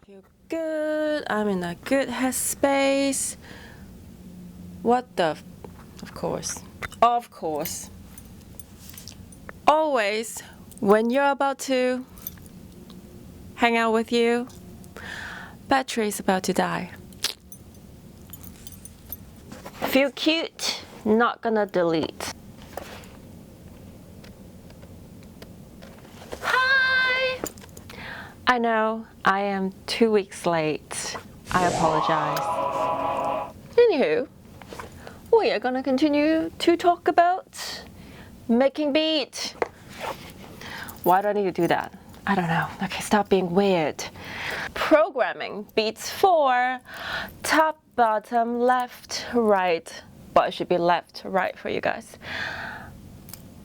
Feel good. I'm in a good headspace. What the? Of course. Of course. Always, when you're about to hang out with you, battery's about to die. Feel cute, not gonna delete. Hi! I know, I am 2 weeks late. I apologize. Anywho, we are gonna continue to talk about making beat. Why do I need to do that? I don't know. Okay, stop being weird. Programming beats for top, bottom, left, right. But it should be left, right for you guys.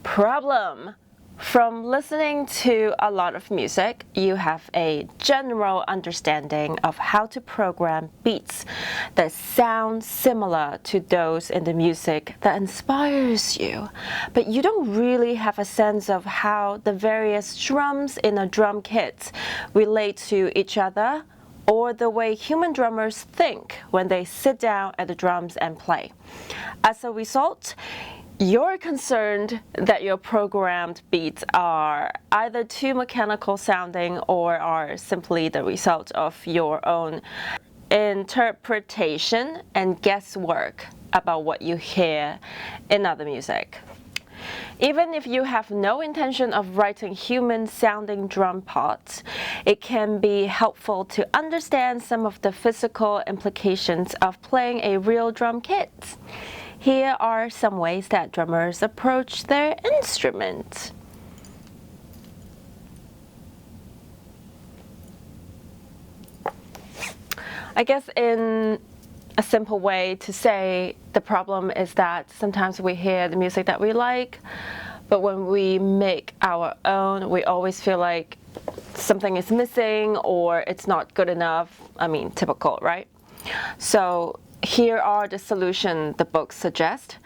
Problem. From listening to a lot of music, you have a general understanding of how to program beats that sound similar to those in the music that inspires you. But you don't really have a sense of how the various drums in a drum kit relate to each other, or the way human drummers think when they sit down at the drums and play. As a result, you're concerned that your programmed beats are either too mechanical sounding or are simply the result of your own interpretation and guesswork about what you hear in other music. Even if you have no intention of writing human-sounding drum parts, it can be helpful to understand some of the physical implications of playing a real drum kit. Here are some ways that drummers approach their instrument. I guess in a simple way to say the problem is that sometimes we hear the music that we like, but when we make our own, we always feel like something is missing or it's not good enough. I mean, typical, right? So here are the solutions the books suggest.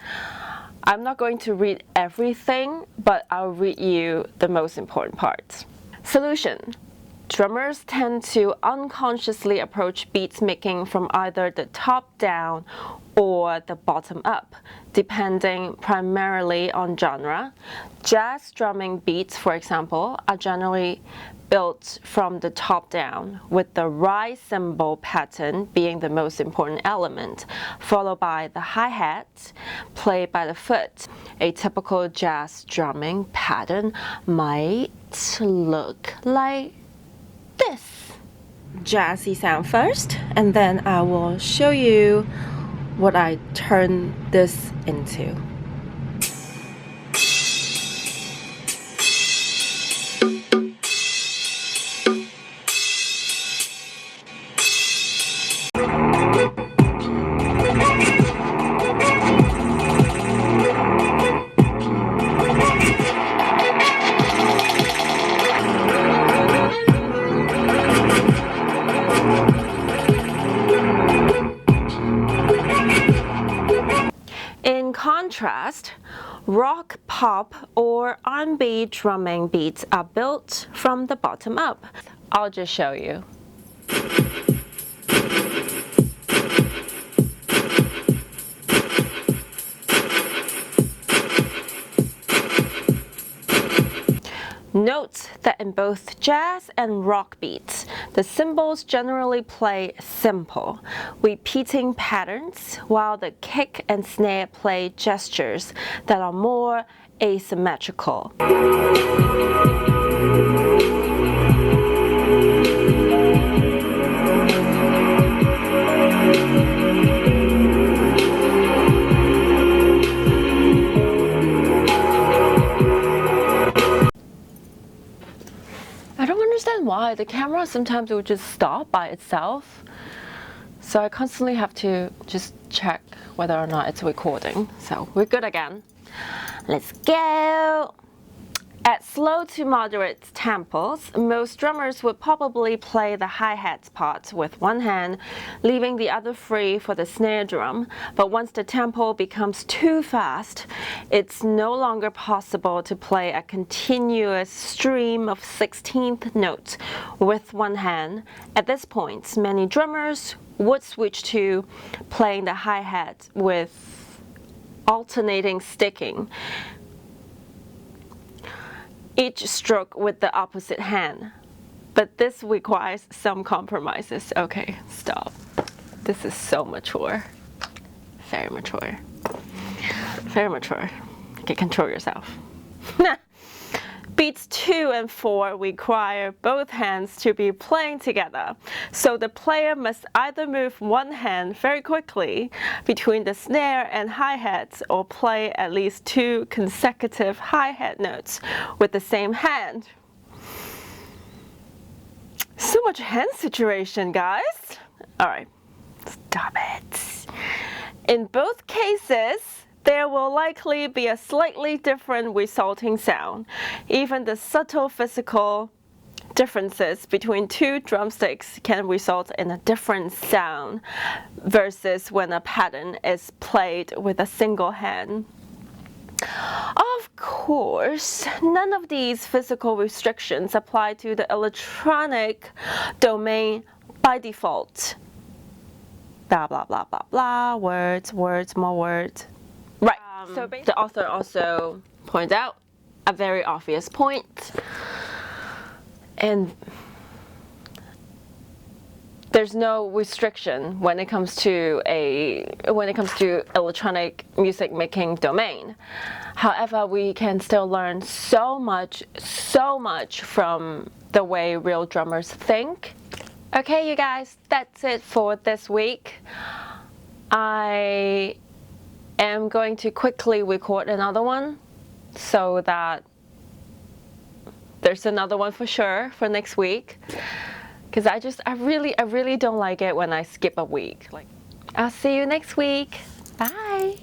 I'm not going to read everything, but I'll read you the most important parts. Solution. Drummers tend to unconsciously approach beats making from either the top down or the bottom up, depending primarily on genre. Jazz drumming beats, for example, are generally built from the top down, with the rise cymbal pattern being the most important element, followed by the hi-hat played by the foot. A typical jazz drumming pattern might look like this. Jazzy sound first, and then I will show you what I turn this into. In contrast, rock, pop, or R&B drumming beats are built from the bottom up. I'll just show you. Note that in both jazz and rock beats, the cymbals generally play simple, repeating patterns, while the kick and snare play gestures that are more asymmetrical. Why the camera sometimes it would just stop by itself, so I constantly have to just check whether or not it's recording. So we're good again. Let's go. At slow to moderate tempos, most drummers would probably play the hi-hat part with one hand, leaving the other free for the snare drum. But once the tempo becomes too fast, it's no longer possible to play a continuous stream of 16th notes with one hand. At this point, many drummers would switch to playing the hi-hat with alternating sticking each stroke with the opposite hand. But this requires some compromises. Okay, stop. This is so mature. Very mature. Very mature. Okay, control yourself. Beats 2 and 4 require both hands to be playing together, so the player must either move one hand very quickly between the snare and hi-hats or play at least 2 consecutive hi-hat notes with the same hand. So much hand situation, guys. All right, stop it. In both cases, there will likely be a slightly different resulting sound. Even the subtle physical differences between 2 drumsticks can result in a different sound versus when a pattern is played with a single hand. Of course, none of these physical restrictions apply to the electronic domain by default. Blah, blah, blah, blah, blah, words, more words. Right, so the author also points out a very obvious point, and there's no restriction when it comes to electronic music making domain. However, we can still learn so much from the way real drummers think. Okay, you guys, that's it for this week. I am going to quickly record another one so that there's another one for sure for next week, because I really don't like it when I skip a week. I'll see you next week. Bye.